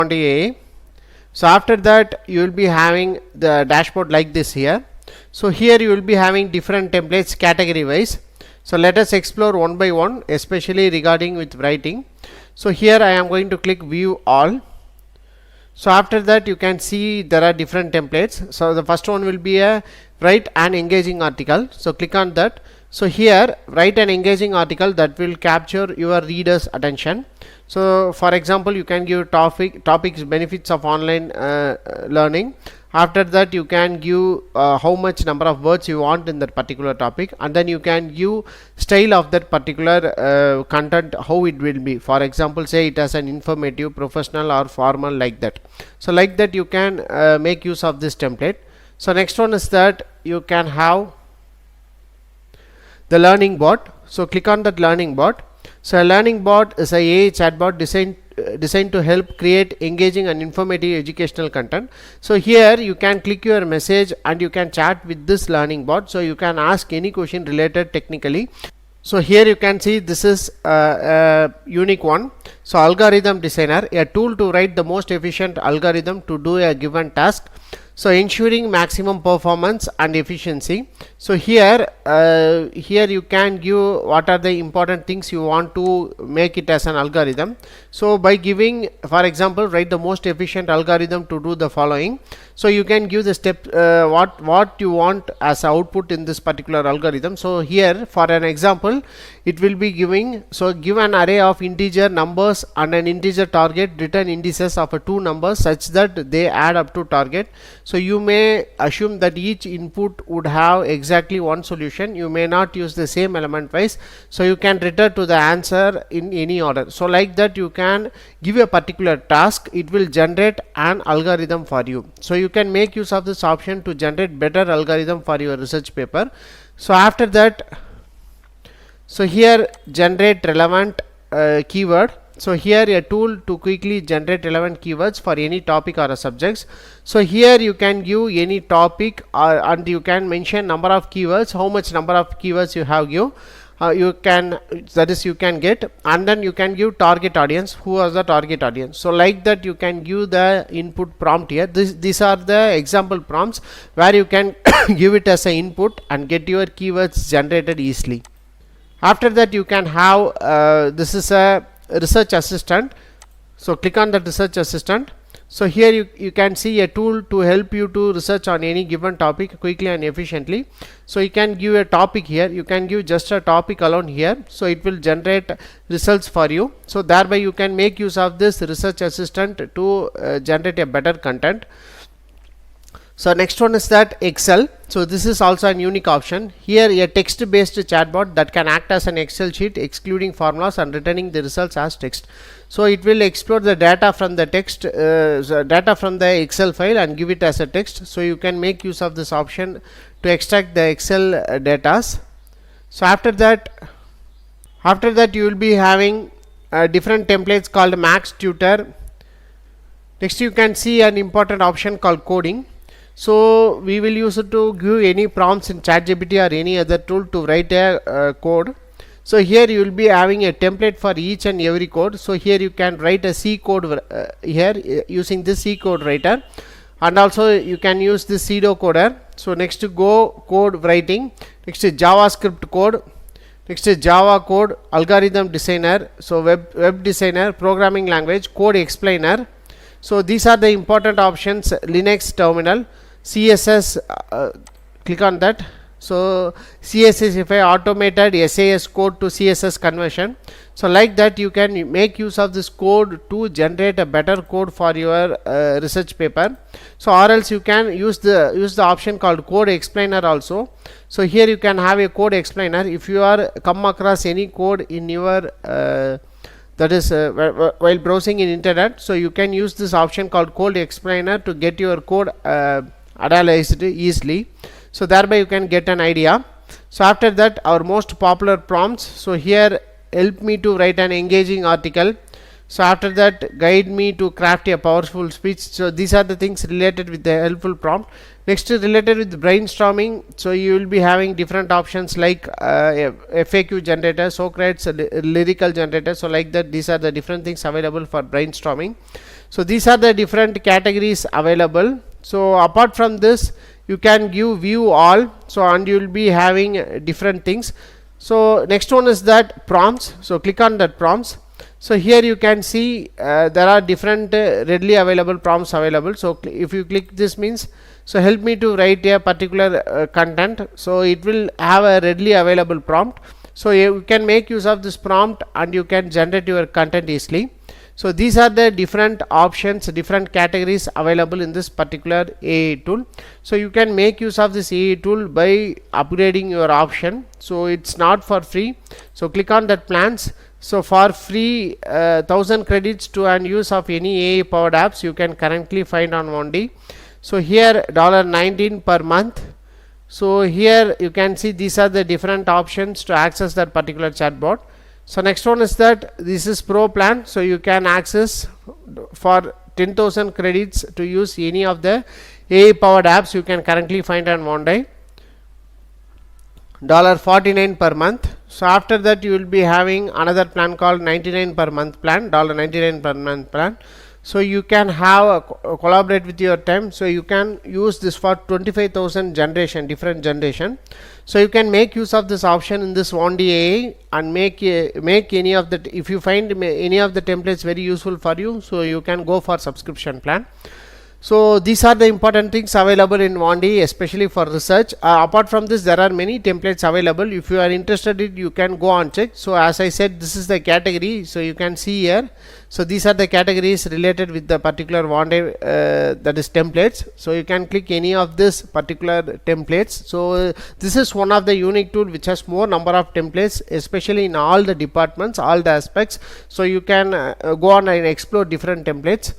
Vondy AI. So after that you will be having the dashboard like this here. So here you will be having different templates category wise. So let us explore one by one, especially regarding with writing. So here I am going to click view all. So after that you can see there are different templates. So the first one will be a write an engaging article. So click on that. So here write an engaging article that will capture your readers attention. So for example, you can give topics benefits of online learning. After that you can give how much number of words you want in that particular topic, and then you can give style of that particular content, how it will be. For example, say it as an informative, professional or formal, like that. So like that you can make use of this template. So next one is that you can have the learning bot. So click on that learning bot. So a learning bot is a AI chatbot designed to help create engaging and informative educational content. So here you can click your message and you can chat with this learning bot. So you can ask any question related technically. So here you can see this is a unique one. So algorithm designer, a tool to write the most efficient algorithm to do a given task, so ensuring maximum performance and efficiency. So here you can give what are the important things you want to make it as an algorithm. So by giving, for example, write the most efficient algorithm to do the following. So you can give the step what you want as output in this particular algorithm. So here for an example it will be giving, so give an array of integer numbers and an integer target, return indices of two numbers such that they add up to target. So you may assume that each input would have exactly one solution. You may not use the same element wise, so you can return to the answer in any order. So like that you can give a particular task, it will generate an algorithm for you. So you can make use of this option to generate better algorithm for your research paper. So after that, so here generate relevant keyword. So here a tool to quickly generate relevant keywords for any topic or a subjects. So here you can give any topic and you can mention number of keywords, how much number of keywords you have give. You can, that is you can get, and then you can give target audience, who is the target audience. So like that you can give the input prompt here. These are the example prompts where you can give it as an input and get your keywords generated easily. After that you can have this is a research assistant. So click on that research assistant. So here you can see a tool to help you to research on any given topic quickly and efficiently. So you can give a topic here, you can give just a topic alone here, so it will generate results for you. So thereby you can make use of this research assistant to generate a better content. So next one is that Excel. So this is also an unique option. Here a text based chatbot that can act as an Excel sheet excluding formulas and returning the results as text. So it will explore the data from the text data from the Excel file and give it as a text. So you can make use of this option to extract the Excel data. So after that you will be having different templates called Max Tutor. Next you can see an important option called coding. So we will use it to give any prompts in ChatGPT or any other tool to write a code. So here you will be having a template for each and every code. So here you can write a C code here using this C code writer, and also you can use this pseudo coder. So next to Go code writing, next is JavaScript code, next is Java code, algorithm designer, so web designer, programming language, code explainer. So these are the important options. Linux terminal, CSS, click on that. So CSS if I automated SAS code to CSS conversion. So like that you can make use of this code to generate a better code for your research paper. So or else you can use the option called code explainer also. So here you can have a code explainer. If you are come across any code in your that is while browsing in internet, so you can use this option called code explainer to get your code analyzed easily. So thereby you can get an idea. So after that our most popular prompts. So here help me to write an engaging article. So after that guide me to craft a powerful speech. So these are the things related with the helpful prompt. Next is related with brainstorming. So you will be having different options like FAQ generator, Socrates lyrical generator. So like that these are the different things available for brainstorming. So these are the different categories available. So apart from this, you can give view all, so and you will be having different things. So next one is that prompts. So click on that prompts. So here you can see there are different readily available prompts available. So if you click this means, so help me to write a particular content, so it will have a readily available prompt. So you can make use of this prompt and you can generate your content easily. So these are the different options, different categories available in this particular AI tool. So you can make use of this AI tool by upgrading your option. So it's not for free. So click on that plans. So for free 1000 credits to and use of any AI powered apps you can currently find on Vondy. So here $19 per month. So here you can see these are the different options to access that particular chatbot. So next one is that this is pro plan. So you can access for 10,000 credits to use any of the AI powered apps you can currently find on Vondy. $49 per month. So after that you will be having another plan called 99 per month plan, $99 per month plan. So you can have collaborate with your time. So you can use this for 25,000 generation, different generation. So you can make use of this option in this Vondy AI and make any of the, if you find any of the templates very useful for you, so you can go for subscription plan. So these are the important things available in Vondy, especially for research. Apart from this, there are many templates available. If you are interested in, you can go and check. So as I said, this is the category. So you can see here. So these are the categories related with the particular Vondy, that is templates. So you can click any of this particular templates. So this is one of the unique tool which has more number of templates, especially in all the departments, all the aspects. So you can go on and explore different templates.